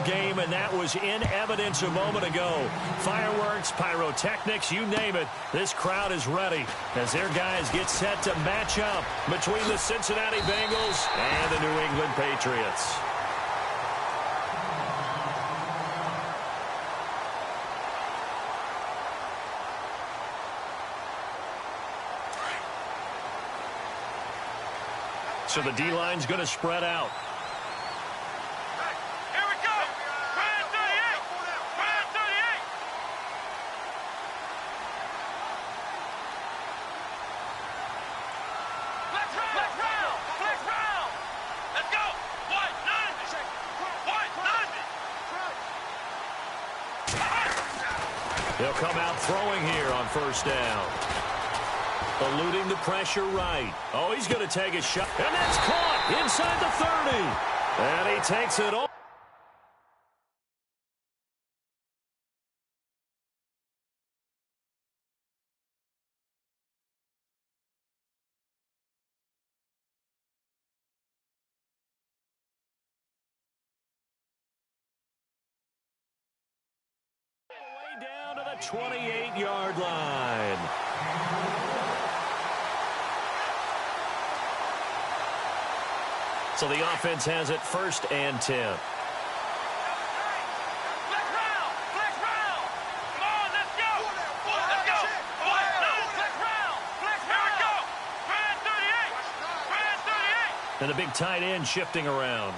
game, and that was in evidence a moment ago. Fireworks, pyrotechnics, you name it. This crowd is ready as their guys get set to match up between the Cincinnati Bengals and the New England Patriots. So the D-line's going to spread out. Here we go. Brand 38. Brand 38. Flex round. Flex round. Let's go. White 90. White 90. They'll come out throwing here on first down. Eluding the pressure right. Oh, he's going to take a shot. And that's caught inside the 30. And he takes it all. Way down to the 28-yard line. So the offense has it 1st and 10. Flex round. Flex round. Come on, let's go. Let's go. White 9. Flex round. Flex round. Here we go. Brand 38. Brand 38. And the big tight end shifting around.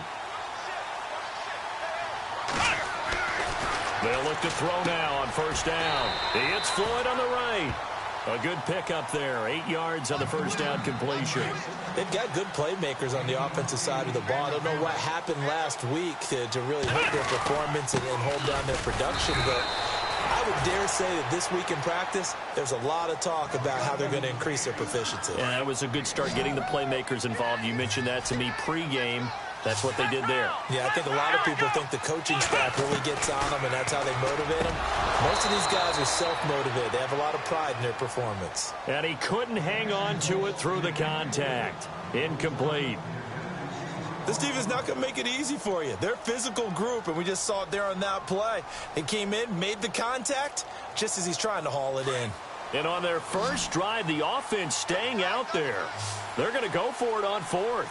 They'll look to throw now on first down. It's Floyd on the right. A good pickup there. 8 yards on the first down completion. They've got good playmakers on the offensive side of the ball. I don't know what happened last week to really hurt their performance and hold down their production, but I would dare say that this week in practice, there's a lot of talk about how they're going to increase their proficiency. Yeah, that was a good start getting the playmakers involved. You mentioned that to me pregame. That's what they did there. Yeah, I think a lot of people think the coaching staff really gets on them, and that's how they motivate them. Most of these guys are self-motivated. They have a lot of pride in their performance. And he couldn't hang on to it through the contact. Incomplete. This defense is not going to make it easy for you. They're a physical group, and we just saw it there on that play. They came in, made the contact, just as he's trying to haul it in. And on their first drive, the offense staying out there. They're going to go for it on 4th.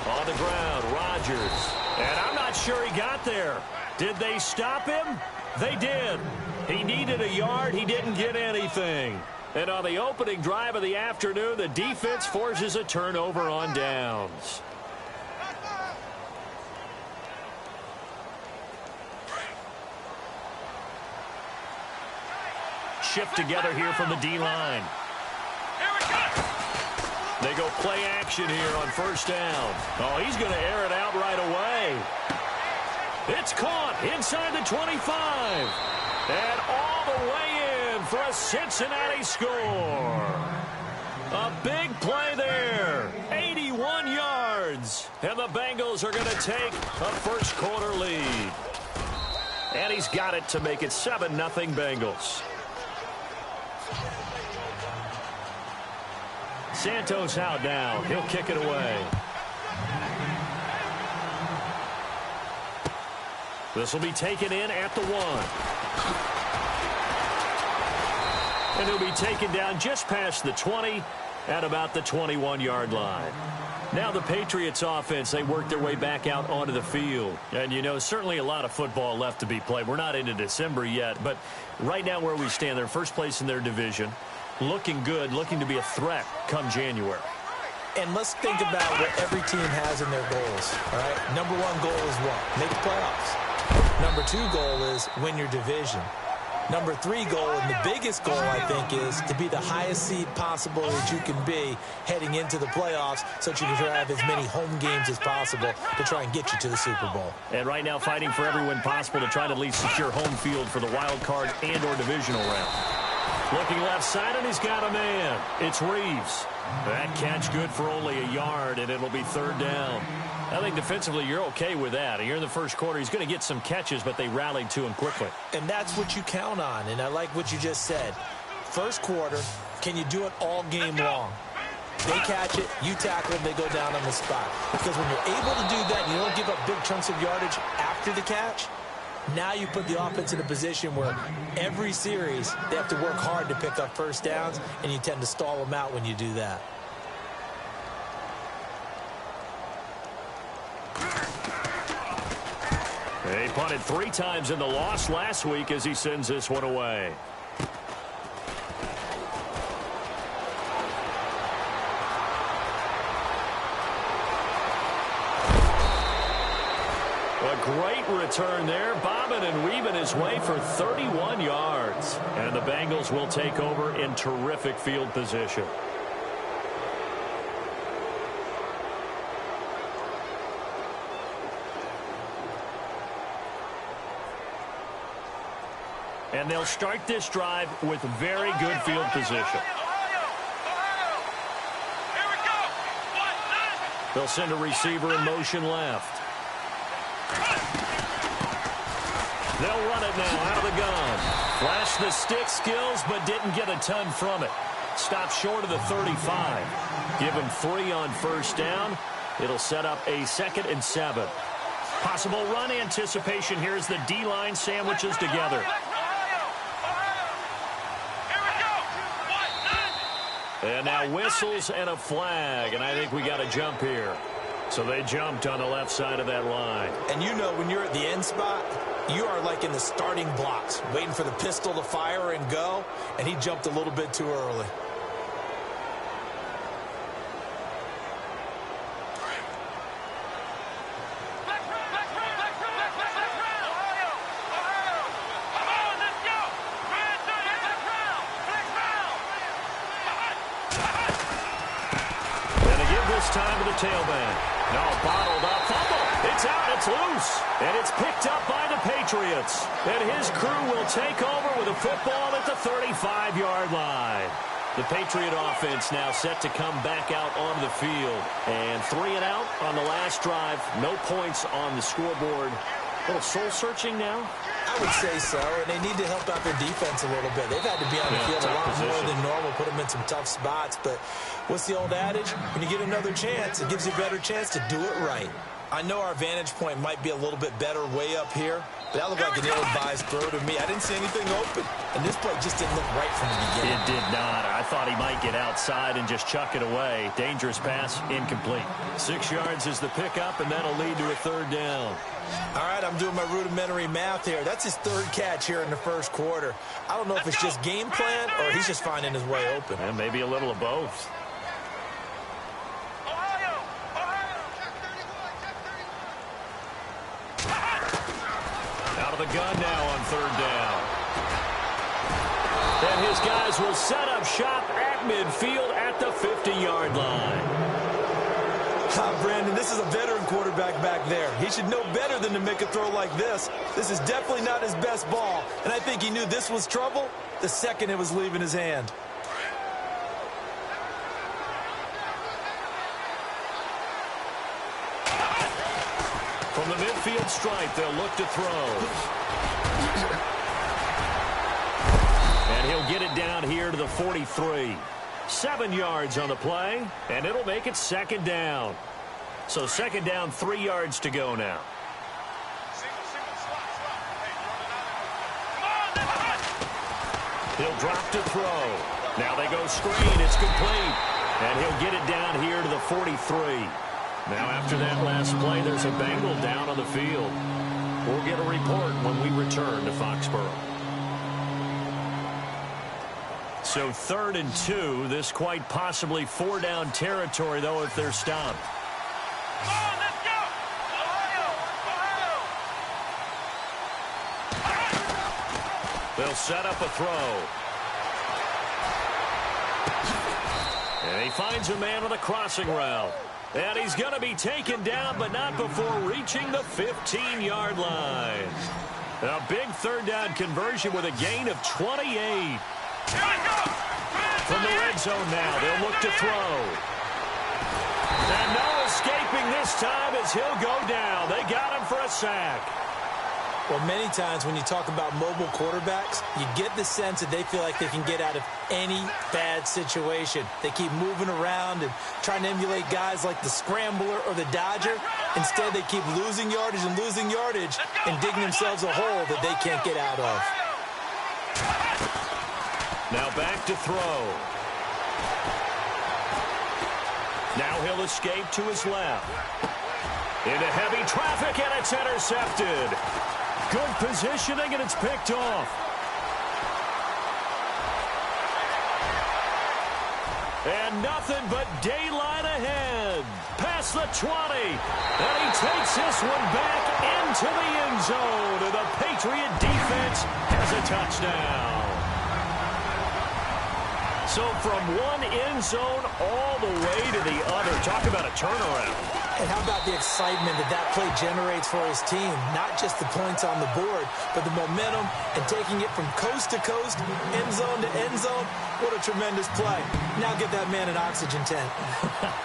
On the ground, Rodgers. And I'm not sure he got there. Did they stop him? They did. He needed a yard. He didn't get anything. And on the opening drive of the afternoon, the defense forces a turnover on downs. Shift together here from the D-line. They go play action here on first down. Oh, he's going to air it out right away. It's caught inside the 25. And all the way in for a Cincinnati score. A big play there. 81 yards. And the Bengals are going to take a first quarter lead. And he's got it to make it 7-0 Bengals. Santos out now. He'll kick it away. This will be taken in at the 1. And he'll be taken down just past the 20 at about the 21-yard line. Now the Patriots offense, they work their way back out onto the field. And, you know, certainly a lot of football left to be played. We're not into December yet, but right now where we stand, they're first place in their division. Looking good, looking to be a threat come January. And let's think about what every team has in their goals, all right? Number 1 goal is what? Make the playoffs. Number 2 goal is win your division. Number 3 goal, and the biggest goal, I think, is to be the highest seed possible that you can be heading into the playoffs so that you can have as many home games as possible to try and get you to the Super Bowl. And right now fighting for every win possible to try to at least secure home field for the wild card and or divisional round. Looking left side, and he's got a man. It's Reeves. That catch good for only a yard, and it'll be 3rd down. I think defensively you're okay with that. Here in the first quarter, he's going to get some catches, but they rallied to him quickly. And that's what you count on, and I like what you just said. First quarter, can you do it all game long? They catch it, you tackle them, they go down on the spot. Because when you're able to do that, you don't give up big chunks of yardage after the catch, now you put the offense in a position where every series they have to work hard to pick up first downs, and you tend to stall them out when you do that. He punted 3 times in the loss last week as he sends this one away. A great return there, bobbing and weaving his way for 31 yards. And the Bengals will take over in terrific field position. And they'll start this drive with very good field position. They'll send a receiver in motion left. They'll run it now out of the gun. Flashed the stick skills, but didn't get a ton from it. Stopped short of the 35. Give him 3 on first down. It'll set up a 2nd and 7. Possible run anticipation here as the D-line sandwiches together. And now whistles and a flag, and I think we got a jump here. So they jumped on the left side of that line. And you know when you're at the end spot, you are like in the starting blocks, waiting for the pistol to fire and go, and he jumped a little bit too early. Time to the tailback. No, bottled up. Fumble. It's out. It's loose. And it's picked up by the Patriots. And his crew will take over with a football at the 35-yard line. The Patriot offense now set to come back out onto the field. And 3 and out on the last drive. No points on the scoreboard. A little soul-searching now? I would say so, and they need to help out their defense a little bit. They've had to be on the field a lot more than normal, put them in some tough spots. But what's the old adage? When you get another chance, it gives you a better chance to do it right. I know our vantage point might be a little bit better way up here, but that looked like an ill-advised throw to me. I didn't see anything open, and this play just didn't look right from the beginning. It did not. I thought he might get outside and just chuck it away. Dangerous pass, incomplete. 6 yards is the pickup, and that'll lead to a 3rd down. All right, I'm doing my rudimentary math here. That's his 3rd catch here in the first quarter. I don't know if it's just game plan or he's just finding his way open. And maybe a little of both. Out of the gun now on 3rd down. And his guys will set up shop at midfield at the 50-yard line. Brandon, this is a veteran quarterback back there. He should know better than to make a throw like this. This is definitely not his best ball, and I think he knew this was trouble the second it was leaving his hand. From the midfield stripe, they'll look to throw. And he'll get it down here to the 43. 7 yards on the play, and it'll make it 2nd down. So 2nd down, 3 yards to go now. He'll drop to throw. Now they go screen. It's complete. And he'll get it down here to the 43. Now after that last play, there's a Bengal down on the field. We'll get a report when we return to Foxborough. So 3rd and 2. This quite possibly 4-down territory, though, if they're stopped. They'll set up a throw. And he finds a man on the crossing route. And he's going to be taken down, but not before reaching the 15-yard line. A big 3rd down conversion with a gain of 28. From the red zone now, they'll look to throw. And no escaping this time as he'll go down. They got him for a sack. Well, many times when you talk about mobile quarterbacks, you get the sense that they feel like they can get out of any bad situation. They keep moving around and trying to emulate guys like the Scrambler or the Dodger. Instead, they keep losing yardage and digging themselves a hole that they can't get out of. Now back to throw. Now he'll escape to his left. Into heavy traffic, and it's intercepted. Good positioning, and it's picked off. And nothing but daylight ahead. Past the 20. And he takes this one back into the end zone. And the Patriot defense has a touchdown. So from one end zone all the way to the other. Talk about a turnaround. And how about the excitement that play generates for his team? Not just the points on the board, but the momentum and taking it from coast to coast, end zone to end zone. What a tremendous play. Now get that man an oxygen tent.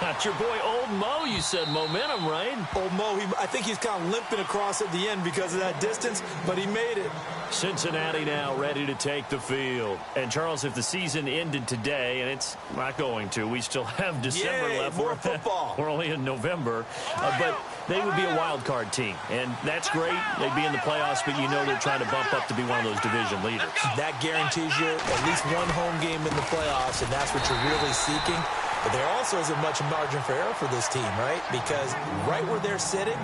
That's your boy Old Mo, you said. Momentum, right? Old Mo, I think he's kind of limping across at the end because of that distance, but he made it. Cincinnati now ready to take the field. And, Charles, if the season ended today, and it's not going to, we still have December left. More football. We're only in November. But they would be a wild card team, and that's great. They'd be in the playoffs, but you know they're trying to bump up to be one of those division leaders. That guarantees you at least one home game in the playoffs, and that's what you're really seeking. But there also isn't much margin for error for this team, right? Because right where they're sitting,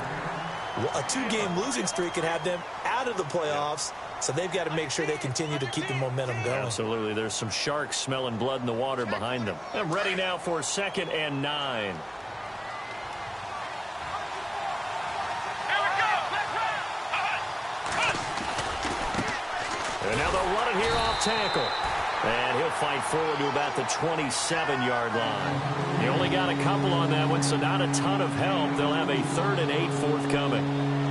a two-game losing streak could have them out of the playoffs, so they've got to make sure they continue to keep the momentum going. Absolutely. There's some sharks smelling blood in the water behind them. I'm ready now for 2nd and 9. And now they'll run it here off tackle. And he'll fight forward to about the 27-yard line. He only got a couple on that one, so not a ton of help. They'll have a 3rd and 8 forthcoming.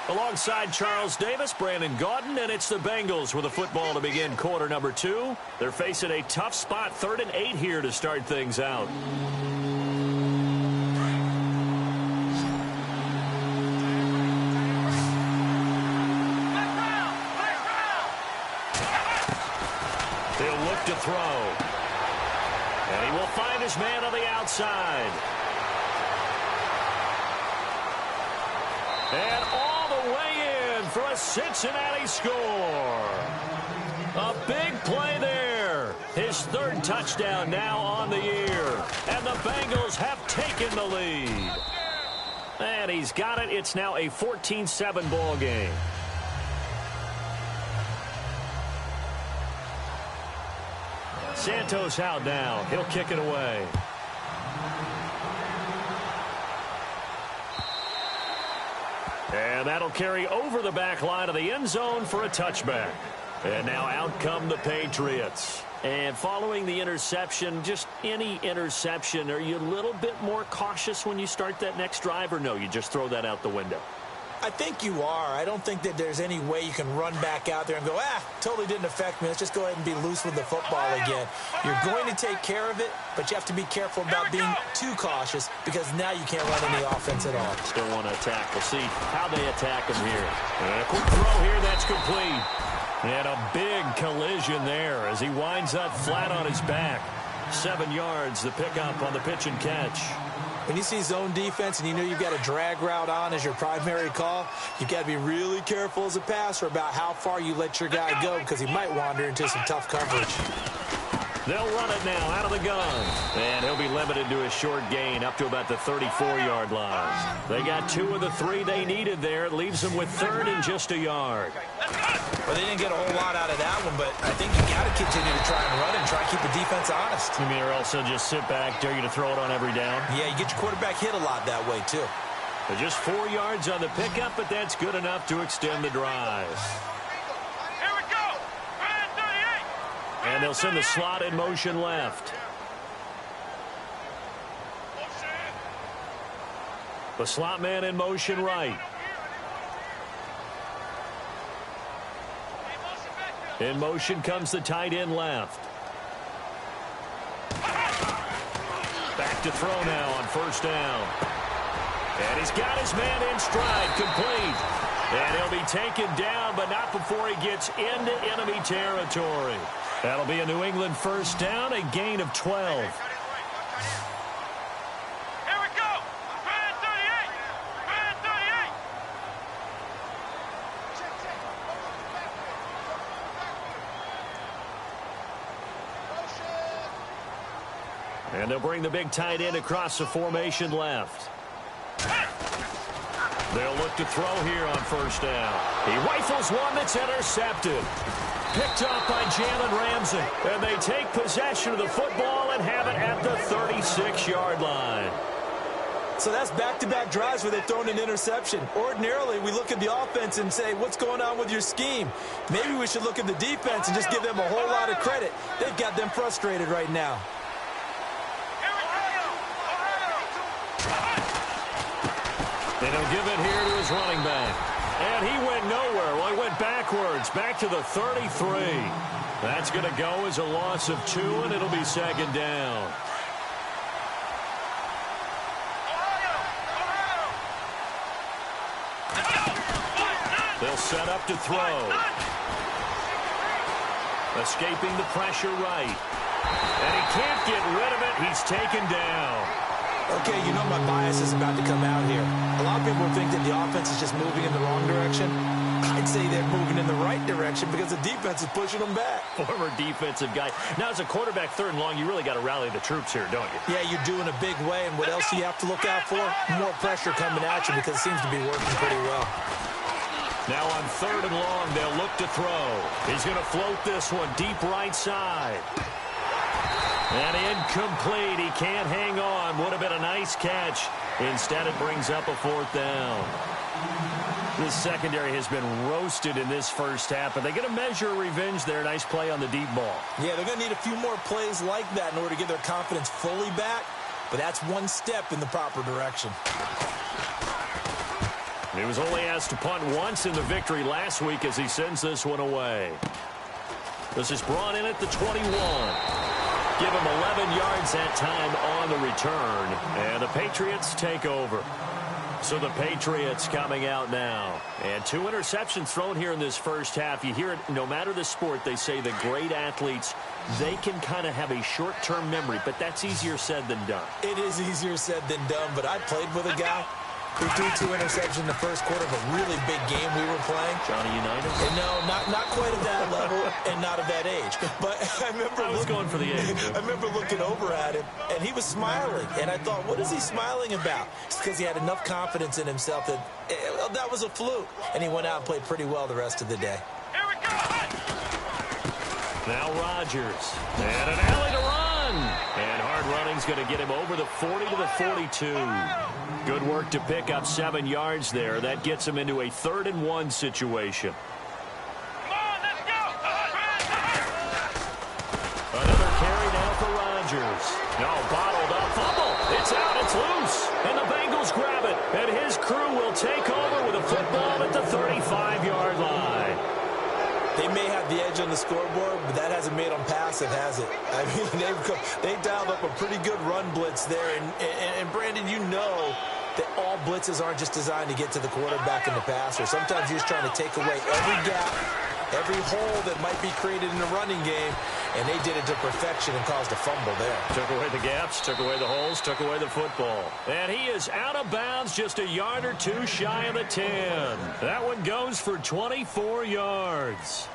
Alongside Charles Davis, Brandon Gaudin, and it's the Bengals with the football to begin quarter number 2. They're facing a tough spot, 3rd and 8 here to start things out. He'll look to throw. And he will find his man on the outside. And all the way in for a Cincinnati score. A big play there. His 3rd touchdown now on the year. And the Bengals have taken the lead. And he's got it. It's now a 14-7 ball game. Santos out now. He'll kick it away. And that'll carry over the back line of the end zone for a touchback. And now out come the Patriots. And following the interception, just any interception, are you a little bit more cautious when you start that next drive, or no, you just throw that out the window? I think you are. I don't think that there's any way you can run back out there and go, totally didn't affect me. Let's just go ahead and be loose with the football again. You're going to take care of it, but you have to be careful about being too cautious because now you can't run any offense at all. Still want to attack. We'll see how they attack him here. And a quick throw here, that's complete. And a big collision there as he winds up flat on his back. 7 yards, the pickup on the pitch and catch. When you see zone defense and you know you've got a drag route on as your primary call, you've got to be really careful as a passer about how far you let your guy go because he might wander into some tough coverage. They'll run it now out of the gun. And he'll be limited to a short gain up to about the 34-yard line. They got 2 of the 3 they needed there. It leaves them with 3rd and just a yard. Well, they didn't get a whole lot out of that one, but I think you got to continue to try and run it and try and keep the defense honest. You mean, or else they'll just sit back, dare you to throw it on every down? Yeah, you get your quarterback hit a lot that way, too. But just 4 yards on the pickup, but that's good enough to extend the drive. Here we go. Red 38. And they'll send the slot in motion left. The slot man in motion right. In motion comes the tight end left. Back to throw now on first down. And he's got his man in stride, complete. And he'll be taken down, but not before he gets into enemy territory. That'll be a New England first down, a gain of 12. Here we go. Red 38. Red 38. And they'll bring the big tight end across the formation left. They'll look to throw here on first down. He rifles one that's intercepted. Picked off by Jalen Ramsey. And they take possession of the football and have it at the 36-yard line. So that's back-to-back drives where they've thrown an interception. Ordinarily, we look at the offense and say, what's going on with your scheme? Maybe we should look at the defense and just give them a whole lot of credit. They've got them frustrated right now. And he'll give it here to his running back. And he went nowhere. Well, he went backwards, back to the 33. That's going to go as a loss of 2, and it'll be second down. They'll set up to throw. Escaping the pressure right. And he can't get rid of it. He's taken down. Okay, you know my bias is about to come out here. A lot of people think that the offense is just moving in the wrong direction. I'd say they're moving in the right direction because the defense is pushing them back. Former defensive guy. Now, as a quarterback, 3rd and long, you really got to rally the troops here, don't you? Yeah, you're doing a big way, and what else do you have to look out for? More pressure coming at you because it seems to be working pretty well. Now on 3rd and long, they'll look to throw. He's going to float this one deep right side. And incomplete. He can't hang on. Would have been a nice catch. Instead, it brings up a 4th down. This secondary has been roasted in this first half, but they're going to measure revenge there. Nice play on the deep ball. Yeah, they're going to need a few more plays like that in order to get their confidence fully back, but that's one step in the proper direction. He was only asked to punt once in the victory last week as he sends this one away. This is brought in at the 21. Give him 11 yards that time on the return. And the Patriots take over. So the Patriots coming out now. And 2 interceptions thrown here in this first half. You hear it, no matter the sport, they say the great athletes, they can kind of have a short-term memory, but that's easier said than done. It is easier said than done, but I played with a guy who threw 2 interceptions in the first quarter of a really big game we were playing. Johnny Unitas? No, not quite at that level and not at that age. But I remember I was going for the age. I remember looking over at him, and he was smiling. And I thought, what is he smiling about? It's because he had enough confidence in himself that that was a fluke. And he went out and played pretty well the rest of the day. Here we go. Now Rodgers. And an alley to run. And hard running's going to get him over the 40 to the 42. Good work to pick up 7 yards there. That gets him into a 3rd and 1 situation. Come on, let's go. Another carry now for Rodgers. No, bottled up. Fumble. It's out. It's loose. And the Bengals grab it. And his crew will take over with a football at the 35-yard line. They may have the edge on the scoreboard, but that hasn't made them passive, has it? I mean, they dialed up a pretty good run blitz there. And Brandon, you know that all blitzes aren't just designed to get to the quarterback and the passer. Sometimes you're just trying to take away every gap, every hole that might be created in the running game, and they did it to perfection and caused a fumble there. Took away the gaps, took away the holes, took away the football. And he is out of bounds, just a yard or 2 shy of the 10. That one goes for 24 yards.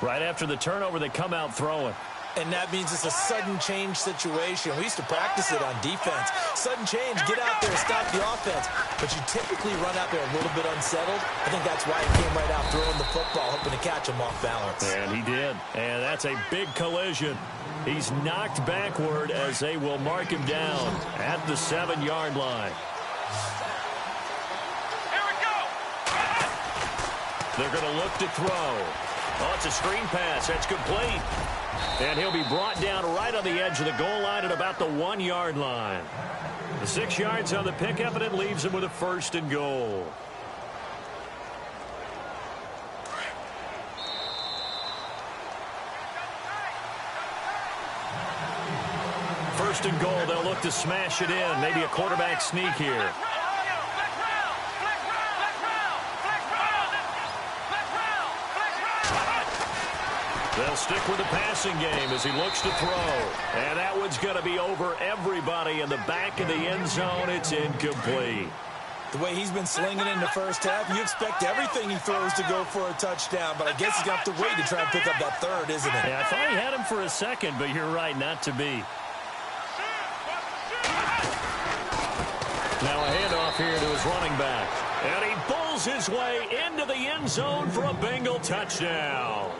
Right after the turnover, they come out throwing. And that means it's a sudden change situation. We used to practice it on defense. Sudden change, get out there, stop the offense. But you typically run out there a little bit unsettled. I think that's why he came right out throwing the football, hoping to catch him off balance. And he did. And that's a big collision. He's knocked backward as they will mark him down at the 7-yard line. They're going to look to throw. Oh, it's a screen pass. That's complete. And he'll be brought down right on the edge of the goal line at about the 1-yard line. The 6 yards on the pickup, and it leaves him with a 1st and goal. First and goal, they'll look to smash it in. Maybe a quarterback sneak here. They'll stick with the passing game as he looks to throw. And that one's going to be over everybody in the back of the end zone. It's incomplete. The way he's been slinging in the first half, you expect everything he throws to go for a touchdown, but I guess he's got to wait to try and pick up that 3rd, isn't it? Yeah, I thought he had him for a second, but you're right, not to be. Now a handoff here to his running back. And he pulls his way into the end zone for a Bengal touchdown.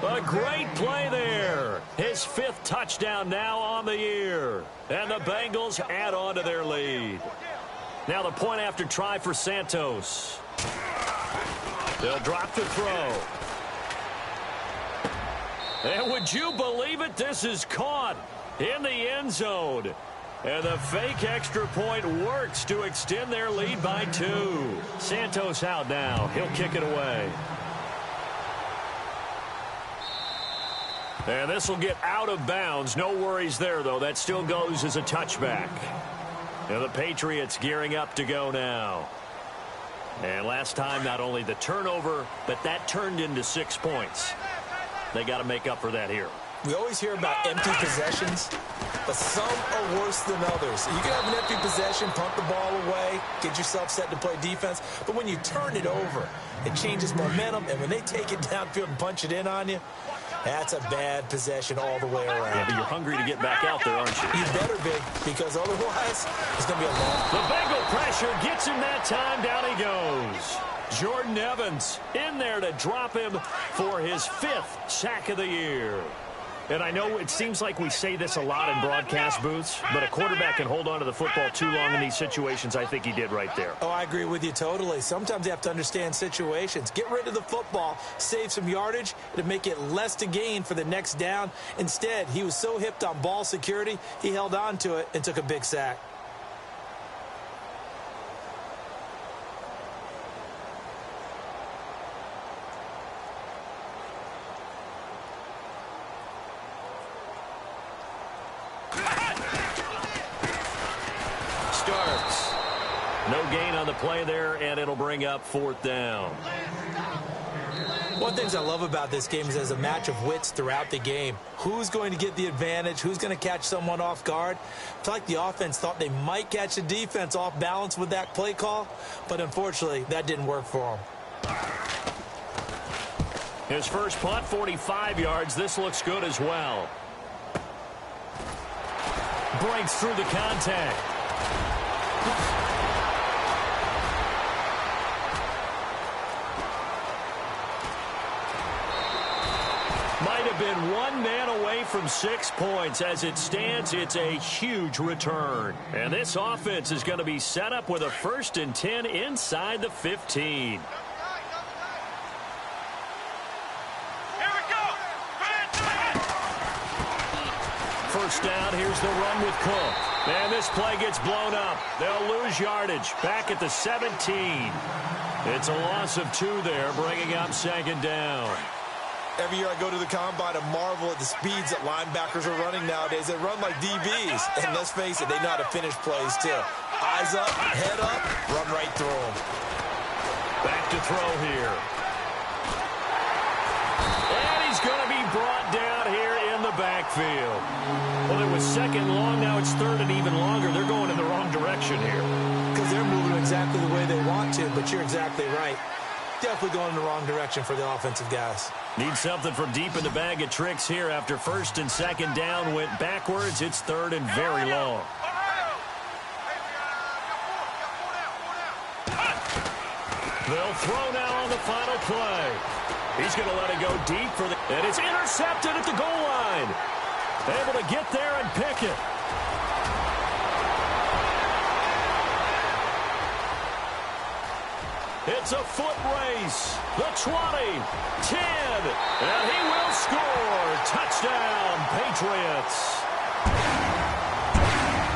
A great play there. His 5th touchdown now on the year. And the Bengals add on to their lead. Now the point after try for Santos. They'll drop the throw. And would you believe it? This is caught in the end zone. And the fake extra point works to extend their lead by 2. Santos out now. He'll kick it away. And this will get out of bounds. No worries there, though. That still goes as a touchback. And the Patriots gearing up to go now. And last time, not only the turnover, but that turned into 6 points. They got to make up for that here. We always hear about empty possessions, but some are worse than others. You can have an empty possession, punt the ball away, get yourself set to play defense, but when you turn it over, it changes momentum, and when they take it downfield and punch it in on you, that's a bad possession all the way around. Yeah, but you're hungry to get back out there, aren't you? You better be, because otherwise, it's going to be a long... The Bengal pressure gets him that time. Down he goes. Jordan Evans in there to drop him for his 5th sack of the year. And I know it seems like we say this a lot in broadcast booths, but a quarterback can hold on to the football too long in these situations. I think he did right there. Oh, I agree with you totally. Sometimes you have to understand situations. Get rid of the football, save some yardage to make it less to gain for the next down. Instead, he was so hipped on ball security, he held on to it and took a big sack. No gain on the play there, and it'll bring up 4th down. One of the things I love about this game is there's a match of wits throughout the game. Who's going to get the advantage? Who's going to catch someone off guard? I feel like the offense thought they might catch the defense off balance with that play call, but unfortunately, that didn't work for them. His first punt, 45 yards. This looks good as well. Breaks through the contact. Might have been one man away from 6 points. As it stands, it's a huge return. And this offense is going to be set up with a 1st and 10 inside the 15. First down, here's the run with Cook. And this play gets blown up. They'll lose yardage back at the 17. It's a loss of 2 there, bringing up 2nd down. Every year I go to the combine and marvel at the speeds that linebackers are running nowadays. They run like DBs. And let's face it, they know how to finish plays too. Eyes up, head up, run right through them. Back to throw here. And he's going to be brought down here in the backfield. Well, it was 2nd long. Now it's 3rd and even longer. They're going in the wrong direction here. Because they're moving exactly the way they want to, but you're exactly right. Definitely going in the wrong direction for the offensive guys. Need something from deep in the bag of tricks here. After 1st and 2nd down went backwards, it's 3rd and very long. They'll throw now on the final play. He's going to let it go deep for the... And it's intercepted at the goal line. Able to get there and pick it. It's a foot race. The 20, 10, and he will score. Touchdown, Patriots.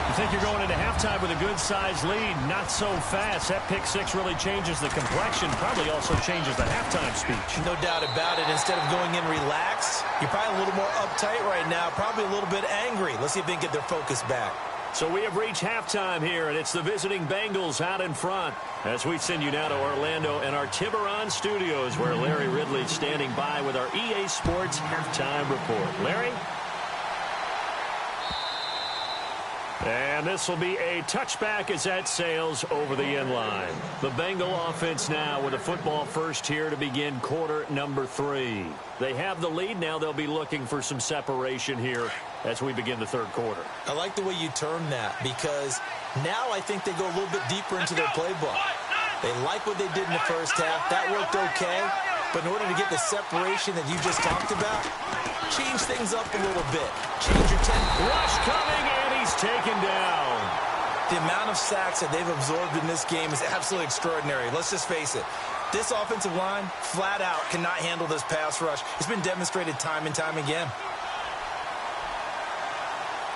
You think you're going into halftime with a good-sized lead? Not so fast. That pick six really changes the complexion, probably also changes the halftime speech. No doubt about it. Instead of going in relaxed, you're probably a little more uptight right now, probably a little bit angry. Let's see if they can get their focus back. So we have reached halftime here, and it's the visiting Bengals out in front. As we send you now to Orlando and our Tiburon studios, where Larry Ridley's standing by with our EA Sports halftime report. Larry? And this will be a touchback as that sails over the end line. The Bengal offense now with a football first here to begin quarter number 3. They have the lead. Now they'll be looking for some separation here as we begin the third quarter. I like the way you term that, because now I think they go a little bit deeper into their playbook. They like what they did in the first half. That worked okay. But in order to get the separation that you just talked about, change things up a little bit. Change your 10. Rush coming, and he's taken down. The amount of sacks that they've absorbed in this game is absolutely extraordinary. Let's just face it. This offensive line, flat out, cannot handle this pass rush. It's been demonstrated time and time again.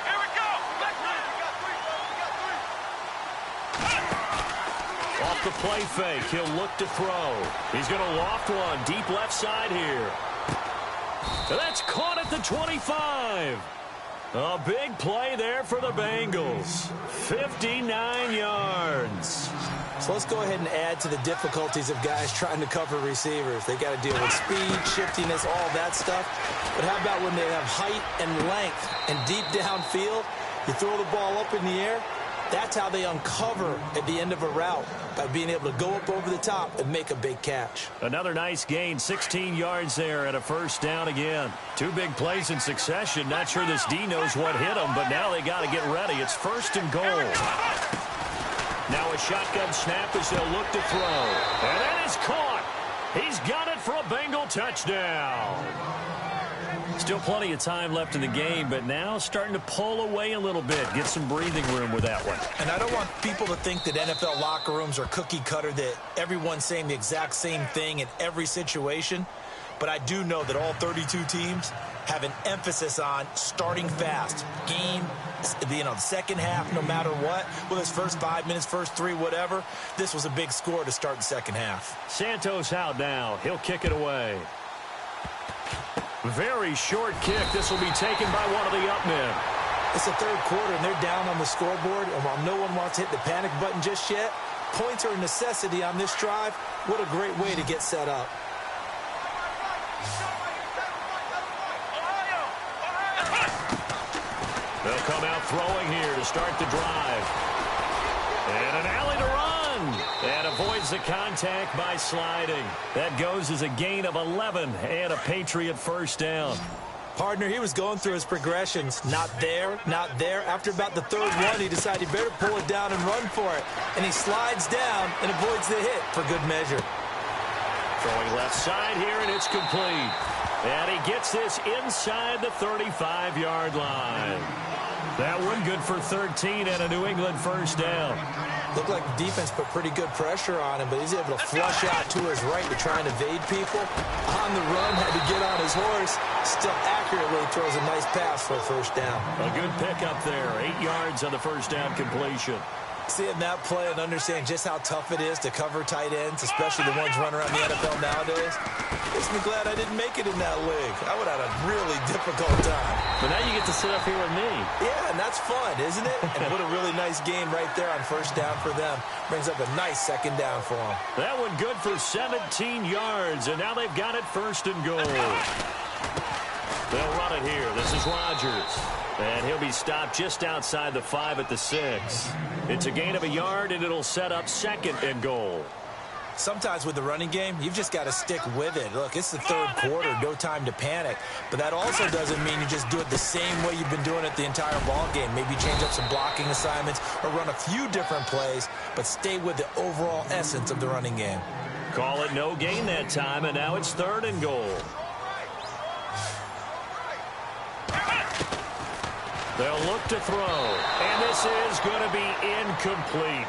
Here we go. Off the play fake, he'll look to throw. He's going to loft one deep left side here. That's caught at the 25. A big play there for the Bengals. 59 yards. So let's go ahead and add to the difficulties of guys trying to cover receivers. They got to deal with speed, shiftiness, all that stuff. But how about when they have height and length and deep downfield? You throw the ball up in the air. That's how they uncover at the end of a route, by being able to go up over the top and make a big catch. Another nice gain, 16 yards there and a first down again. 2 big plays in succession. Not sure this D knows what hit them, but now they got to get ready. It's first and goal. Now a shotgun snap as they'll look to throw. And that is caught. He's got it for a Bengal touchdown. Still plenty of time left in the game, but now starting to pull away a little bit. Get some breathing room with that one. And I don't want people to think that NFL locker rooms are cookie cutter, that everyone's saying the exact same thing in every situation. But I do know that all 32 teams have an emphasis on starting fast. Game, the second half, no matter what. Well, his first 5 minutes, first 3, whatever. This was a big score to start the second half. Santos out now. He'll kick it away. Very short kick. This will be taken by one of the up men. It's the third quarter, and they're down on the scoreboard. And while no one wants to hit the panic button just yet, points are a necessity on this drive. What a great way to get set up. They'll come out throwing here to start the drive. And an alley to run. And avoids the contact by sliding. That goes as a gain of 11 and a Patriot first down. Partner, he was going through his progressions. Not there, not there. After about the third one, he decided he better pull it down and run for it. And he slides down and avoids the hit for good measure. Throwing left side here, and it's complete. And he gets this inside the 35-yard line. That one good for 13 and a New England first down. Looked like the defense put pretty good pressure on him, but he's able to flush out to his right to try and evade people. On the run, had to get on his horse. Still accurately throws a nice pass for a first down. A good pickup there. 8 yards on the first down completion. Seeing that play and understand just how tough it is to cover tight ends, especially the ones running around the NFL nowadays, makes me glad I didn't make it in that league. I would have had a really difficult time. But now you get to sit up here with me. Yeah, and that's fun, isn't it? And what a really nice game right there on first down for them. Brings up a nice second down for them. That one good for 17 yards, and now they've got it first and goal. They'll run it here. This is Rodgers. And he'll be stopped just outside the 5 at the 6. It's a gain of a yard, and it'll set up second and goal. Sometimes with the running game, you've just got to stick with it. Look, it's the third quarter, no time to panic. But that also doesn't mean you just do it the same way you've been doing it the entire ball game. Maybe change up some blocking assignments or run a few different plays, but stay with the overall essence of the running game. Call it no gain that time, and now it's third and goal. They'll look to throw, and this is going to be incomplete.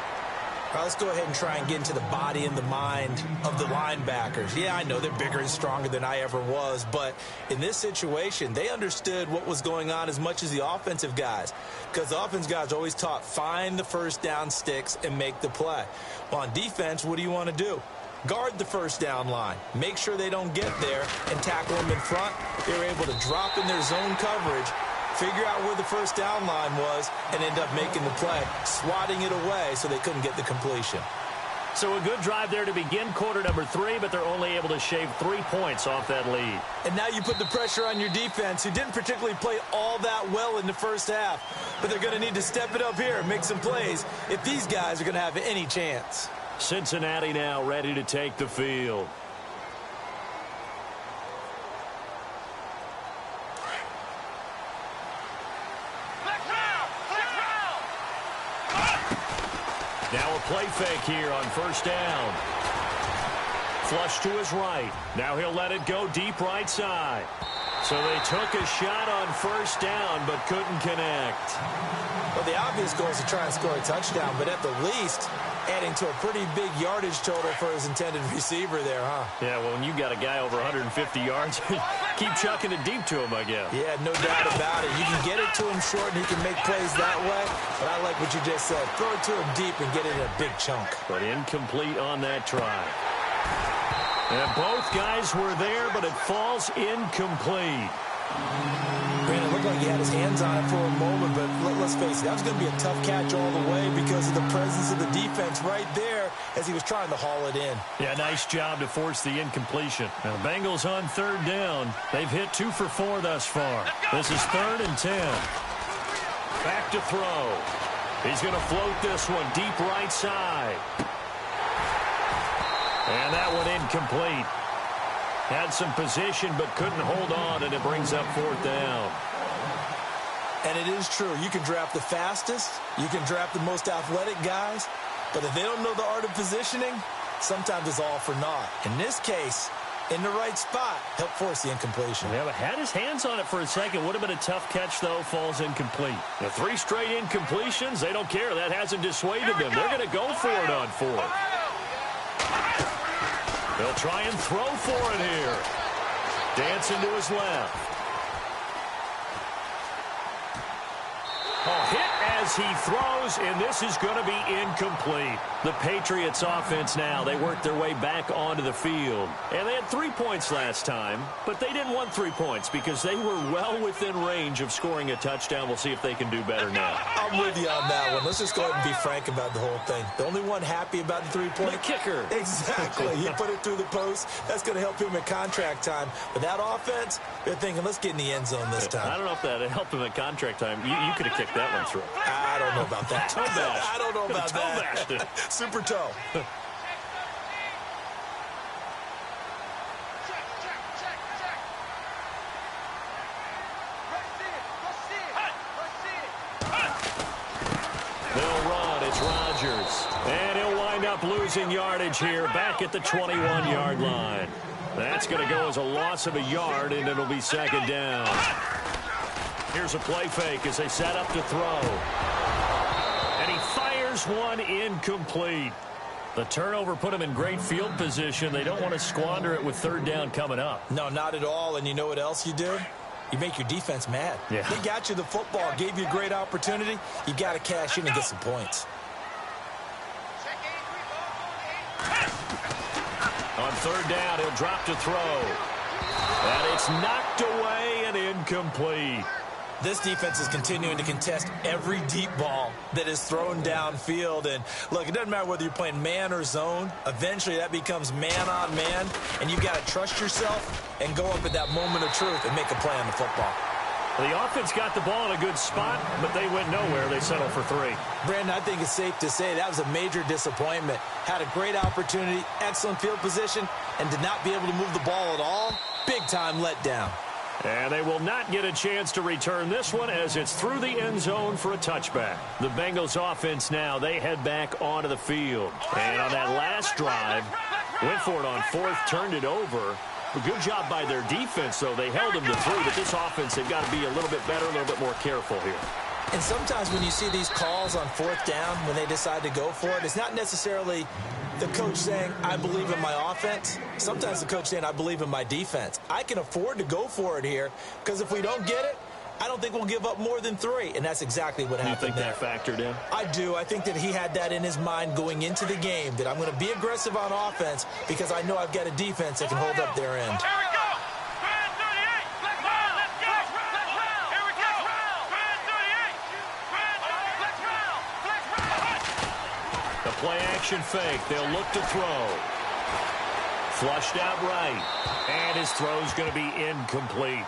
All right, let's go ahead and try and get into the body and the mind of the linebackers. Yeah, I know they're bigger and stronger than I ever was, but in this situation, they understood what was going on as much as the offensive guys, because the offensive guys are always taught, find the first down sticks and make the play. Well, on defense, what do you want to do? Guard the first down line. Make sure they don't get there and tackle them in front. They were able to drop in their zone coverage, figure out where the first down line was, and end up making the play, swatting it away so they couldn't get the completion. So a good drive there to begin quarter number 3, but they're only able to shave 3 points off that lead. And now you put the pressure on your defense, who didn't particularly play all that well in the first half. But they're going to need to step it up here and make some plays if these guys are going to have any chance. Cincinnati now ready to take the field. Now a play fake here on first down. Flush to his right. Now he'll let it go deep right side. So they took a shot on first down but couldn't connect. Well, the obvious goal is to try and score a touchdown, but at the least, adding to a pretty big yardage total for his intended receiver there, huh? Yeah, well, when you got a guy over 150 yards, keep chucking it deep to him, I guess. Yeah, no doubt about it. You can get it to him short and he can make plays that way, but I like what you just said. Throw it to him deep and get it in a big chunk. But incomplete on that try. And both guys were there, but it falls incomplete. Brandon, it looked like he had his hands on it for a moment, but let's face it, that was going to be a tough catch all the way because of the presence of the defense right there as he was trying to haul it in. Yeah, nice job to force the incompletion. Now, the Bengals on third down. They've hit 2 for 4 thus far. This is 3rd and 10. Back to throw. He's going to float this one deep right side. And that one incomplete. Had some position but couldn't hold on, and it brings up 4th down. And it is true. You can draft the fastest. You can draft the most athletic guys. But if they don't know the art of positioning, sometimes it's all for naught. In this case, in the right spot, helped force the incompletion. Yeah, but had his hands on it for a second. Would have been a tough catch, though. Falls incomplete. The 3 straight incompletions, they don't care. That hasn't dissuaded them. They're going to go for it on 4th. They'll try and throw for it here. Dancing to his left. Oh, hit as he throws, and this is going to be incomplete. The Patriots offense now, they worked their way back onto the field. And they had 3 points last time, but they didn't want 3 points because they were well within range of scoring a touchdown. We'll see if they can do better now. I'm with you on that one. Let's just go ahead and be frank about the whole thing. The only one happy about the 3-point. The kicker. Exactly. He put it through the post. That's going to help him at contract time. But that offense, they're thinking, let's get in the end zone this time. I don't know if that helped him at contract time. You could have kicked that one through. I don't know about that. Toe bash. I don't know about that. Toe bashed. Super toe. They'll run. It's Rodgers. And he'll wind up losing yardage here back at the 21-yard line. That's going to go as a loss of a yard, and it'll be 2nd down. Here's a play fake as they set up to throw. And he fires one incomplete. The turnover put him in great field position. They don't want to squander it with 3rd down coming up. No, not at all. And you know what else you do? You make your defense mad. Yeah. They got you the football, gave you a great opportunity. You got to cash in and get some points. On 3rd down, he'll drop to throw. And it's knocked away and incomplete. This defense is continuing to contest every deep ball that is thrown downfield. And, look, it doesn't matter whether you're playing man or zone. Eventually, that becomes man-on-man, and you've got to trust yourself and go up at that moment of truth and make a play on the football. The offense got the ball in a good spot, but they went nowhere. They settled for 3. Brandon, I think it's safe to say that was a major disappointment. Had a great opportunity, excellent field position, and did not be able to move the ball at all. Big-time letdown. And they will not get a chance to return this one as it's through the end zone for a touchback. The Bengals offense now, they head back onto the field. And on that last drive, went for it on 4th, turned it over. A good job by their defense, though. They held them to 3, but this offense, they've got to be a little bit better, a little bit more careful here. And sometimes when you see these calls on fourth down, when they decide to go for it, it's not necessarily the coach saying, I believe in my offense. Sometimes the coach saying, I believe in my defense. I can afford to go for it here because if we don't get it, I don't think we'll give up more than 3. And that's exactly what happened there. You think that factored in? I do. I think that he had that in his mind going into the game, that I'm going to be aggressive on offense because I know I've got a defense that can hold up their end. Here we go. Grand 38. Let's go. Let's go. Let's round. Here we go. Grand 38. Grand 38. Let's round. Let's round. The play action fake. They'll look to throw. Flushed out right. And his throw's going to be incomplete.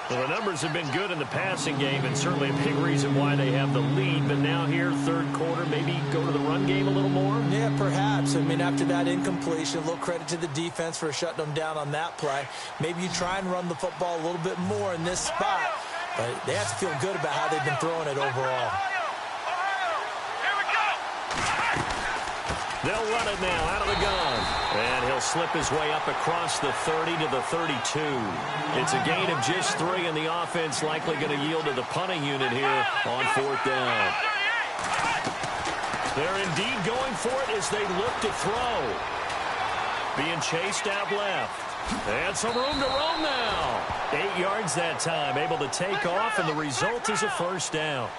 Well, the numbers have been good in the passing game and certainly a big reason why they have the lead. But now here, third quarter, maybe go to the run game a little more? Yeah, perhaps. I mean, after that incompletion, a little credit to the defense for shutting them down on that play. Maybe you try and run the football a little bit more in this spot. But they have to feel good about how they've been throwing it overall. They'll run it now out of the gun. And he'll slip his way up across the 30 to the 32. It's a gain of just 3, and the offense likely going to yield to the punting unit here on fourth down. They're indeed going for it as they look to throw. Being chased out left. And some room to roam now. 8 yards that time, able to take off, and the result is a first down.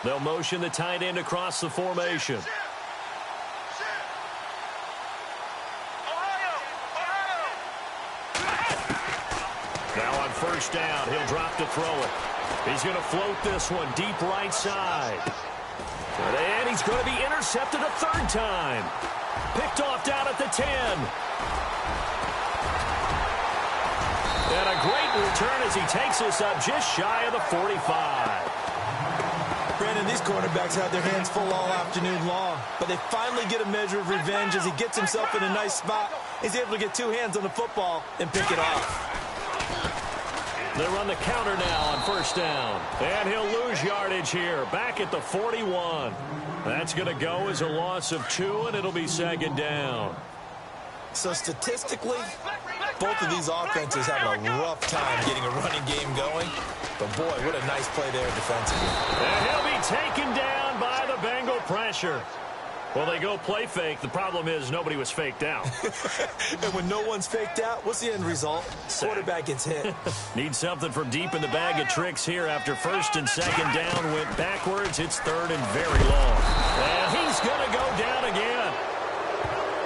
They'll motion the tight end across the formation. Now on first down, he'll drop to throw it. He's going to float this one deep right side. And he's going to be intercepted a third time. Picked off down at the 10. And a great return as he takes us up just shy of the 45. Brandon, these quarterbacks have their hands full all afternoon long, but they finally get a measure of revenge as he gets himself in a nice spot. He's able to get 2 hands on the football and pick it off. They run the counter now on first down. And he'll lose yardage here, back at the 41. That's going to go as a loss of 2, and it'll be second down. So statistically, both of these offenses have a rough time getting a running game going. But, boy, what a nice play there defensively. And he'll be taken down by the Bengal pressure. Well, they go play fake. The problem is nobody was faked out. And when no one's faked out, what's the end result? Quarterback gets hit. Need something from deep in the bag of tricks here after first and second down went backwards. It's third and very long. And he's going to go down again.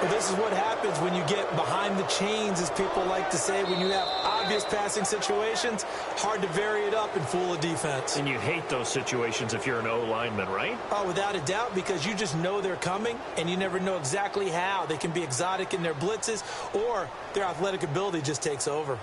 Well, this is what happens when you get behind the chains, as people like to say. When you have obvious passing situations, hard to vary it up and fool a defense. And you hate those situations if you're an O-lineman, right? Oh, without a doubt, because you just know they're coming, and you never know exactly how. They can be exotic in their blitzes, or their athletic ability just takes over.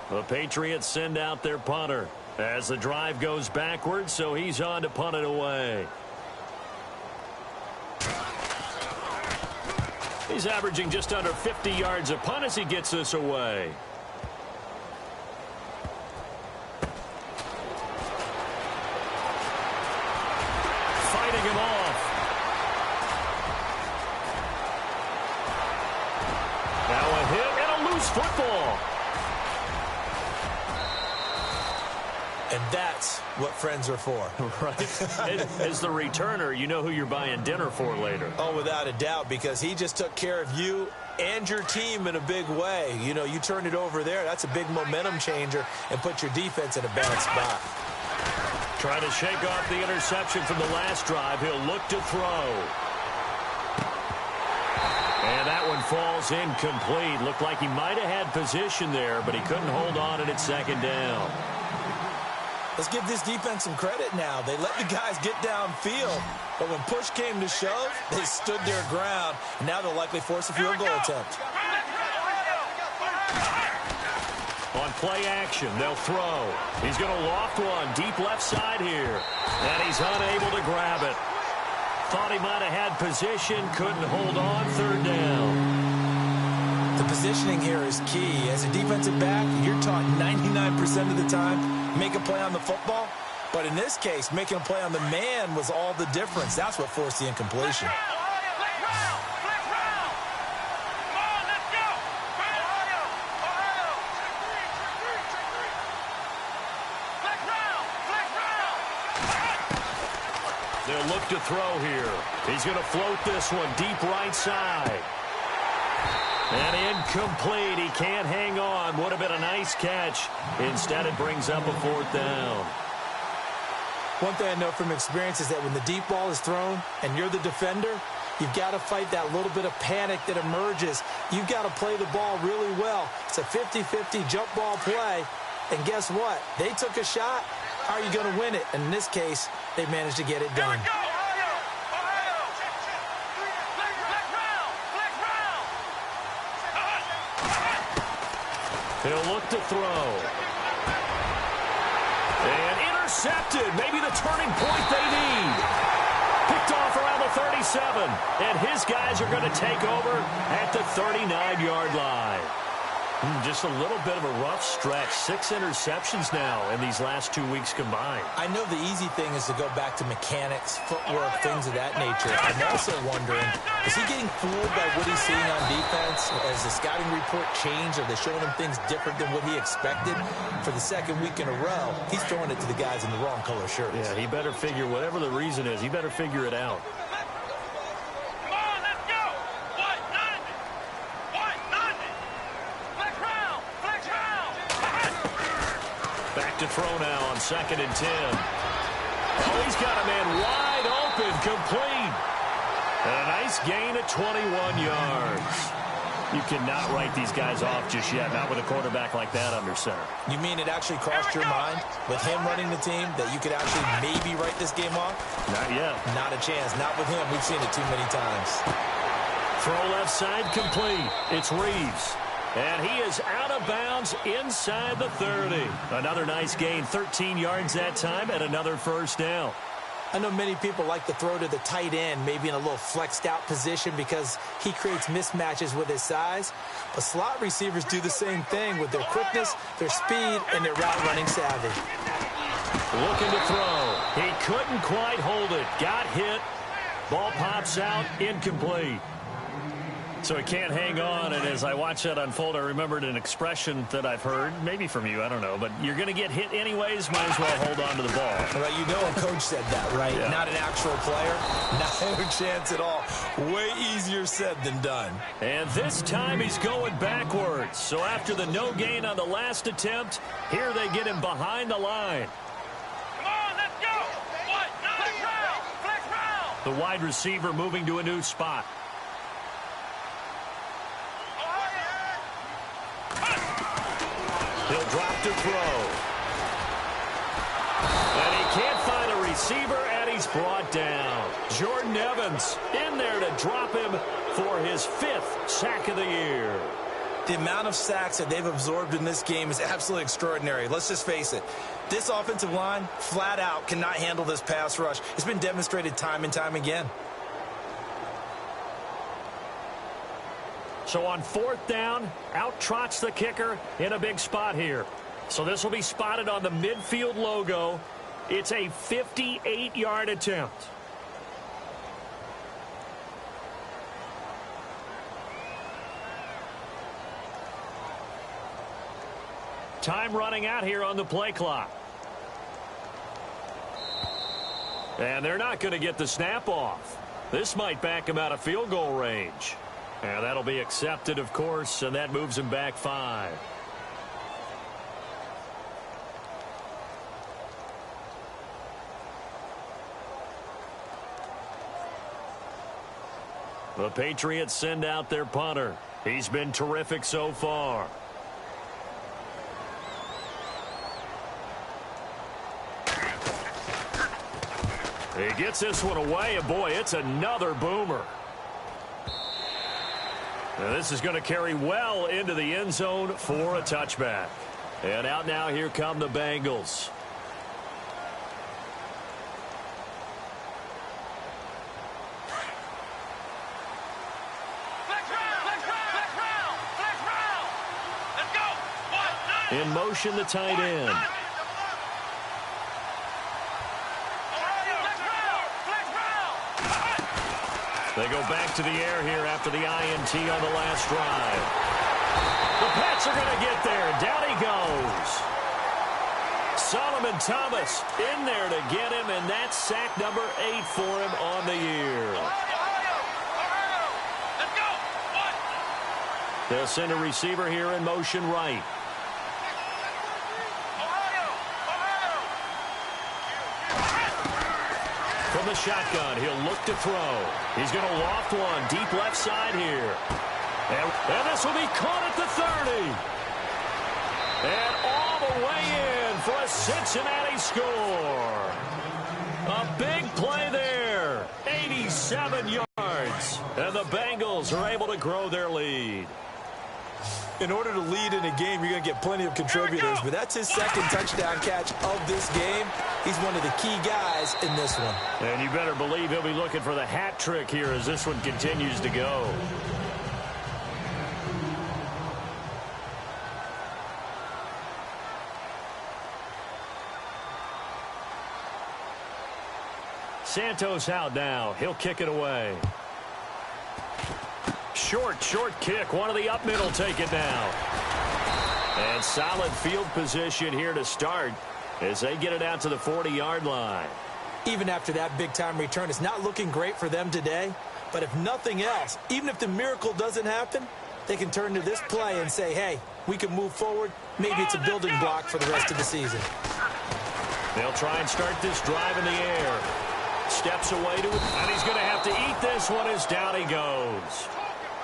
The Patriots send out their punter as the drive goes backwards, so he's on to punt it away. He's averaging just under 50 yards a punt as he gets this away. Fighting him off. Now a hit and a loose football. And that's what friends are for. Right. As the returner, you know who you're buying dinner for later. Oh, without a doubt, because he just took care of you and your team in a big way. You know, you turned it over there. That's a big momentum changer and put your defense in a bad spot. Trying to shake off the interception from the last drive. He'll look to throw. And that one falls incomplete. Looked like he might have had position there, but he couldn't hold on, and it's second down. Let's give this defense some credit now. They let the guys get downfield, but when push came to shove, they stood their ground, and now they'll likely force a field goal attempt. On play action, they'll throw. He's going to loft one deep left side here. And he's unable to grab it. Thought he might have had position, couldn't hold on. Third down. The positioning here is key. As a defensive back, you're taught 99% of the time, make a play on the football. But in this case, making a play on the man was all the difference. That's what forced the incompletion. They'll look to throw here. He's going to float this one deep right side. And incomplete. He can't hang on. Would have been a nice catch. Instead, it brings up a fourth down. One thing I know from experience is that when the deep ball is thrown and you're the defender, you've got to fight that little bit of panic that emerges. You've got to play the ball really well. It's a 50-50 jump ball play. And guess what? They took a shot. How are you going to win it? And in this case, they managed to get it done. He'll look to throw. And intercepted. Maybe the turning point they need. Picked off around the 37. And his guys are going to take over at the 39-yard line. Just a little bit of a rough stretch. 6 interceptions now in these last 2 weeks combined. I know the easy thing is to go back to mechanics, footwork, things of that nature. I'm also wondering, is he getting fooled by what he's seeing on defense? Has the scouting report changed? Are they showing him things different than what he expected? For the second week in a row, he's throwing it to the guys in the wrong color shirts. Yeah, he better figure, whatever the reason is, he better figure it out. To throw now on 2nd and 10. Oh, he's got a man wide open, complete. And a nice gain of 21 yards. You cannot write these guys off just yet, not with a quarterback like that under center. You mean it actually crossed your mind with him running the team that you could actually maybe write this game off? Not yet. Not a chance. Not with him. We've seen it too many times. Throw left side complete. It's Reeves. And he is out of bounds inside the 30. Another nice gain, 13 yards that time, and another first down. I know many people like to throw to the tight end, maybe in a little flexed out position because he creates mismatches with his size. But slot receivers do the same thing with their quickness, their speed, and their route running savvy. Looking to throw. He couldn't quite hold it. Got hit. Ball pops out, incomplete. So he can't hang on, and as I watch that unfold, I remembered an expression that I've heard, maybe from you, I don't know, but you're going to get hit anyways, might as well hold on to the ball. Well, you know a coach said that, right? Yeah. Not an actual player. No chance at all. Way easier said than done. And this time he's going backwards. So after the no gain on the last attempt, here they get him behind the line. Come on, let's go! What? Flex round! The wide receiver moving to a new spot. He'll drop to throw. And he can't find a receiver, and he's brought down. Jordan Evans in there to drop him for his 5th sack of the year. The amount of sacks that they've absorbed in this game is absolutely extraordinary. Let's just face it. This offensive line, flat out, cannot handle this pass rush. It's been demonstrated time and time again. So on 4th down, out trots the kicker in a big spot here. So this will be spotted on the midfield logo. It's a 58-yard attempt. Time running out here on the play clock. And they're not going to get the snap off. This might back him out of field goal range. And that'll be accepted, of course, and that moves him back 5. The Patriots send out their punter. He's been terrific so far. He gets this one away, and boy, it's another boomer. Now this is going to carry well into the end zone for a touchback. And out now, here come the Bengals. In motion, the tight end. They go back to the air here after the INT on the last drive. The Pats are going to get there. Down he goes. Solomon Thomas in there to get him, and that's sack number 8 for him on the year. They'll send a receiver here in motion right. From the shotgun, he'll look to throw. He's going to loft one deep left side here. And this will be caught at the 30. And all the way in for a Cincinnati score. A big play there. 87 yards. And the Bengals are able to grow their lead. In order to lead in a game, you're going to get plenty of contributors, but that's his second touchdown catch of this game. He's one of the key guys in this one. And you better believe he'll be looking for the hat trick here as this one continues to go. Santos out now. He'll kick it away. Short kick. One of the up middle take it now. And solid field position here to start as they get it out to the 40-yard line. Even after that big-time return, it's not looking great for them today. But if nothing else, even if the miracle doesn't happen, they can turn to this play and say, hey, we can move forward. Maybe it's a building block for the rest of the season. They'll try and start this drive in the air. Steps away to it, and he's going to have to eat this one as down he goes.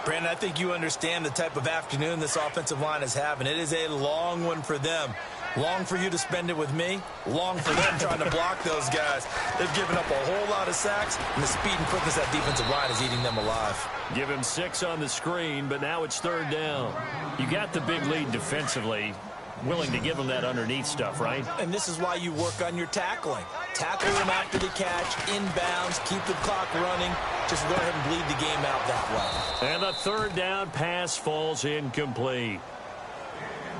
Brandon, I think you understand the type of afternoon this offensive line is having. It is a long one for them. Long for you to spend it with me. Long for them trying to block those guys. They've given up a whole lot of sacks, and the speed and quickness that defensive line is eating them alive. Give him 6 on the screen, but now it's 3rd down. You got the big lead defensively. Willing to give him that underneath stuff, right? And this is why you work on your tackling. Tackle them after the catch, inbounds, keep the clock running. Just go ahead and bleed the game out that way. And the 3rd down pass falls incomplete.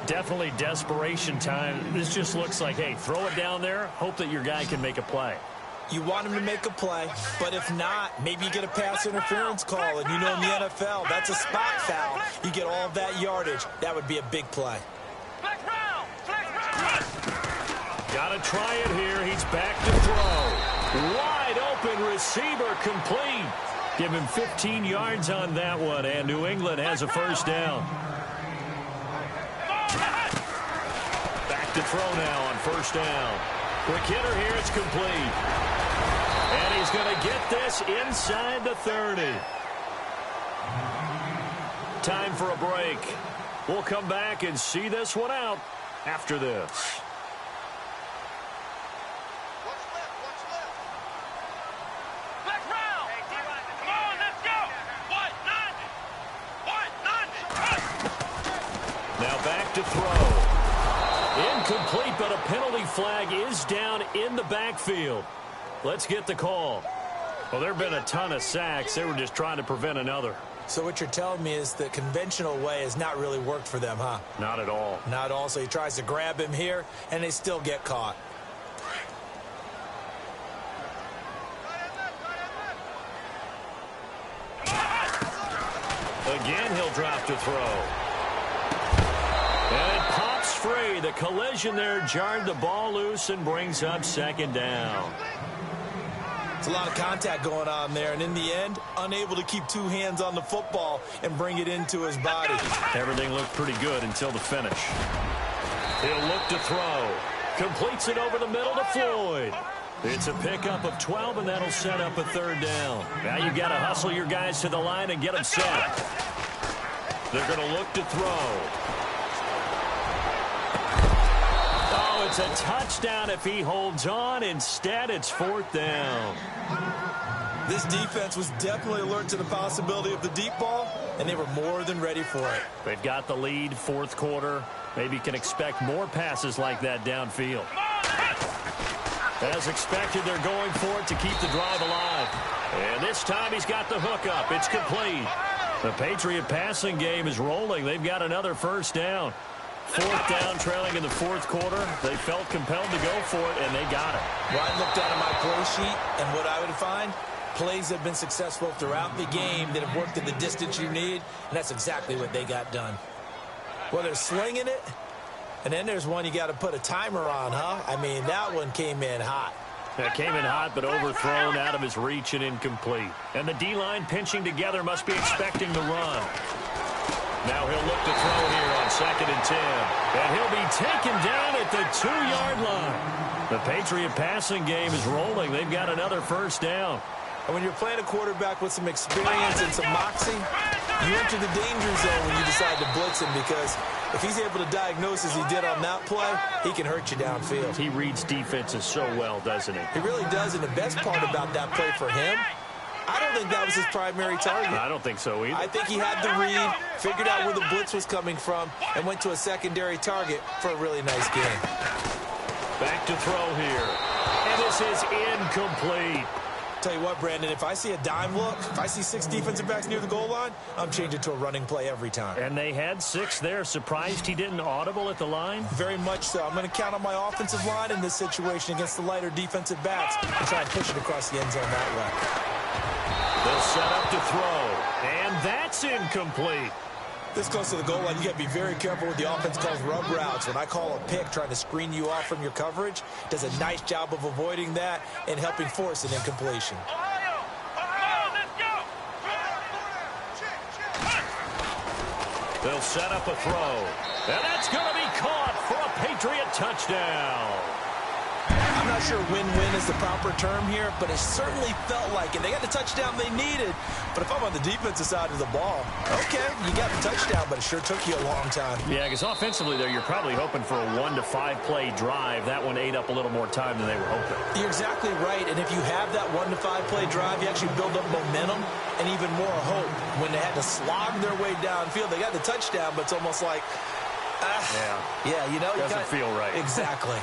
Definitely desperation time. This just looks like, hey, throw it down there, hope that your guy can make a play. You want him to make a play, but if not, maybe you get a pass interference call. And you know in the NFL, that's a spot foul. You get all of that yardage. That would be a big play. Got to try it here. He's back to throw. Wide open receiver complete. Give him 15 yards on that one, and New England has a 1st down. Back to throw now on 1st down. Quick hitter here. It's complete. And he's going to get this inside the 30. Time for a break. We'll come back and see this one out after this. Now back to throw. Incomplete, but a penalty flag is down in the backfield. Let's get the call. Well, there have been a ton of sacks. They were just trying to prevent another. So what you're telling me is the conventional way has not really worked for them, huh? Not at all. Not at all. So he tries to grab him here, and they still get caught. Again, he'll drop to throw. And it pops free. The collision there jarred the ball loose and brings up 2nd down. It's a lot of contact going on there, and in the end, unable to keep 2 hands on the football and bring it into his body. Everything looked pretty good until the finish. He'll look to throw. Completes it over the middle to Floyd. It's a pickup of 12, and that'll set up a 3rd down. Now you've got to hustle your guys to the line and get them set. They're going to look to throw. Oh, it's a touchdown if he holds on. Instead, it's 4th down. This defense was definitely alert to the possibility of the deep ball, and they were more than ready for it. They've got the lead, 4th quarter. Maybe can expect more passes like that downfield. As expected, they're going for it to keep the drive alive. And this time he's got the hook up. It's complete. The Patriot passing game is rolling. They've got another first down. Fourth down, trailing in the fourth quarter. They felt compelled to go for it, and they got it. Well, I looked out of my play sheet, and what I would find, plays have been successful throughout the game that have worked at the distance you need, and that's exactly what they got done. Well, they're slinging it, and then there's one you got to put a timer on, huh? I mean, that one came in hot. That came in hot, but overthrown, out of his reach and incomplete. And the D-line pinching together must be expecting the run. Now he'll look to throw here on 2nd and 10. And he'll be taken down at the 2-yard line. The Patriot passing game is rolling. They've got another first down. And when you're playing a quarterback with some experience and some moxie, you enter the danger zone when you decide to blitz him, because if he's able to diagnose as he did on that play, he can hurt you downfield. He reads defenses so well, doesn't he? He really does, and the best part about that play for him, I don't think that was his primary target. I don't think so either. I think he had the read, figured out where the blitz was coming from, and went to a secondary target for a really nice game. Back to throw here. And this is incomplete. Tell you what, Brandon, if I see a dime look, if I see 6 defensive backs near the goal line, I'm changing to a running play every time. And they had 6 there. Surprised he didn't audible at the line? Very much so. I'm going to count on my offensive line in this situation against the lighter defensive backs and try and push it across the end zone that way. They'll set up to throw. And that's incomplete. This close to the goal line, you got to be very careful with the offense calls rub routes. When I call a pick trying to screen you off from your coverage, does a nice job of avoiding that and helping force an incompletion. They'll set up a throw. And that's going to be caught for a Patriot touchdown. I'm not sure win-win is the proper term here, but it certainly felt like it. They got the touchdown they needed, but if I'm on the defensive side of the ball, okay, you got the touchdown, but it sure took you a long time. Yeah, because offensively there, you're probably hoping for a 1 to 5 play drive. That one ate up a little more time than they were hoping. You're exactly right, and if you have that 1 to 5 play drive, you actually build up momentum and even more hope. When they had to slog their way downfield, they got the touchdown, but it's almost like, yeah, you know, doesn't feel right. Exactly.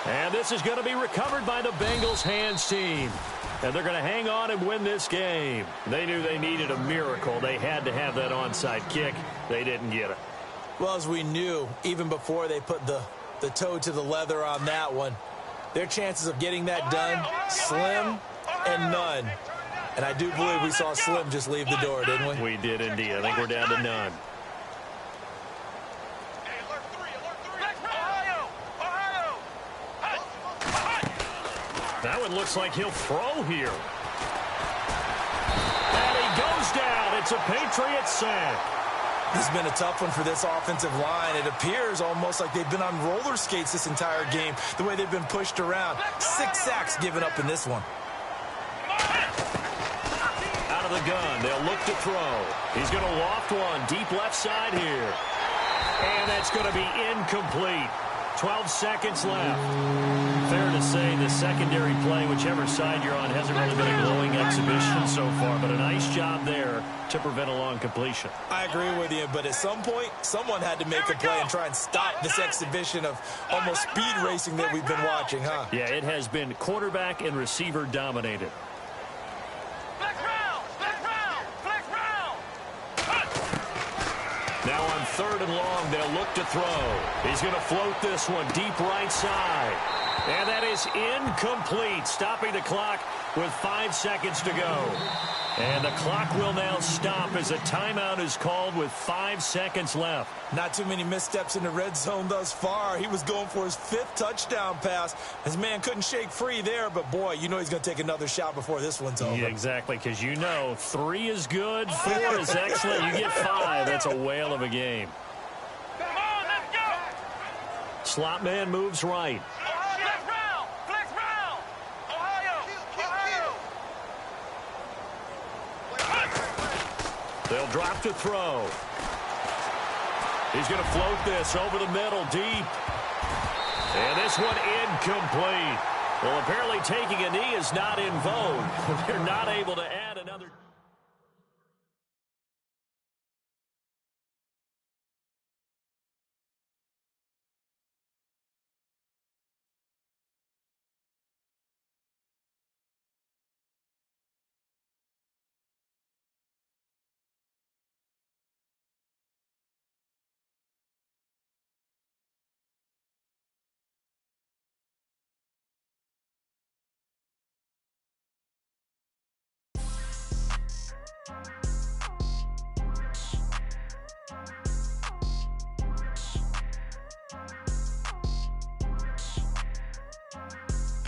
And this is going to be recovered by the Bengals hands team. And they're going to hang on and win this game. They knew they needed a miracle. They had to have that onside kick. They didn't get it. Well, as we knew, even before they put the toe to the leather on that one, their chances of getting that done, slim and none. And I do believe we saw Slim just leave the door, didn't we? We did indeed. I think we're down to none. That one looks like he'll throw here. And he goes down. It's a Patriot sack. This has been a tough one for this offensive line. It appears almost like they've been on roller skates this entire game, the way they've been pushed around. 6 sacks given up in this one. Out of the gun, they'll look to throw. He's going to loft one deep left side here. And that's going to be incomplete. 12 seconds left. Fair to say the secondary play, whichever side you're on, hasn't really been a glowing exhibition so far, but a nice job there to prevent a long completion. I agree with you, but at some point, someone had to make a play and try and stop this exhibition of almost speed racing that we've been watching, huh? Yeah, it has been quarterback and receiver dominated. Now on 3rd and long, they'll look to throw. He's going to float this one deep right side. And that is incomplete, stopping the clock with 5 seconds to go. And the clock will now stop as a timeout is called with 5 seconds left. Not too many missteps in the red zone thus far. He was going for his 5th touchdown pass. His man couldn't shake free there, but boy, you know he's going to take another shot before this one's over. Yeah, exactly, because you know 3 is good, 4 is excellent. You get 5, that's a whale of a game. Slot man moves right. They'll drop to throw. He's going to float this over the middle deep. And this one incomplete. Well, apparently taking a knee is not in vogue. They're not able to add another.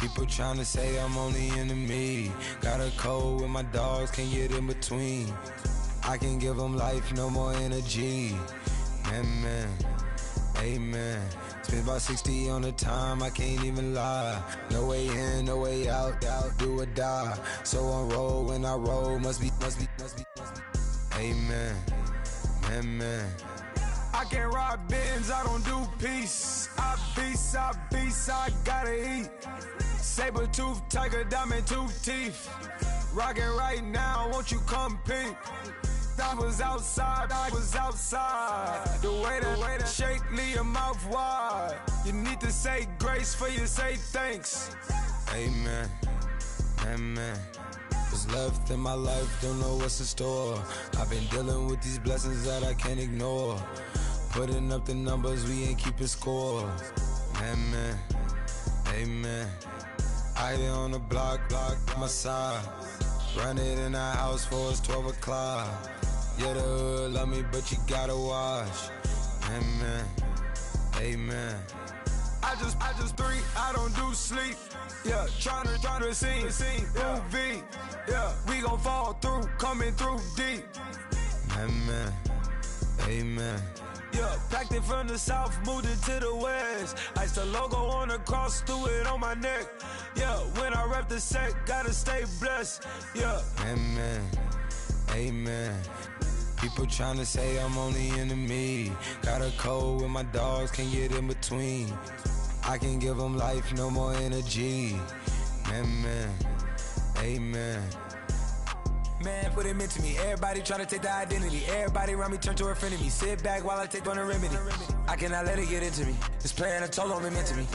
People tryna say I'm on the enemy. Got a cold with my dogs, can't get in between. I can give them life, no more energy. Amen, amen. Spent about 60 on the time, I can't even lie. No way in, no way out, do or die. So on roll, when I roll, must be. Amen, amen. I can't ride Benz, I don't do peace. I beast, I gotta eat. Saber tooth, tiger, diamond tooth teeth. Rockin' right now, won't you come peep? I was outside. The way to shake, leave your mouth wide. You need to say grace for you say thanks. Amen, amen. What's left in my life, don't know what's in store. I've been dealing with these blessings that I can't ignore. Putting up the numbers, we ain't keeping score. Amen, amen. I here on the block, my side. Run it in the house for it's 12 o'clock. Yeah, the hood love me, but you gotta watch. Amen, amen. I just three, I don't do sleep. Yeah, tryna sing, movie. Yeah, we gon' fall through, coming through deep. Amen, amen. Yeah, packed it from the south, moved it to the west. Iced the logo on the cross, threw it on my neck. Yeah, when I rep the set, gotta stay blessed. Yeah, amen, amen. People tryna say I'm on the enemy. Got a cold with my dogs, can't get in between. I can give them life, no more energy. Amen, amen. Man, what it meant to me. Everybody try to take the identity. Everybody around me turn to a friend of me. Sit back while I take on a remedy. I cannot let it get into me. This plan a toll on me, meant to me.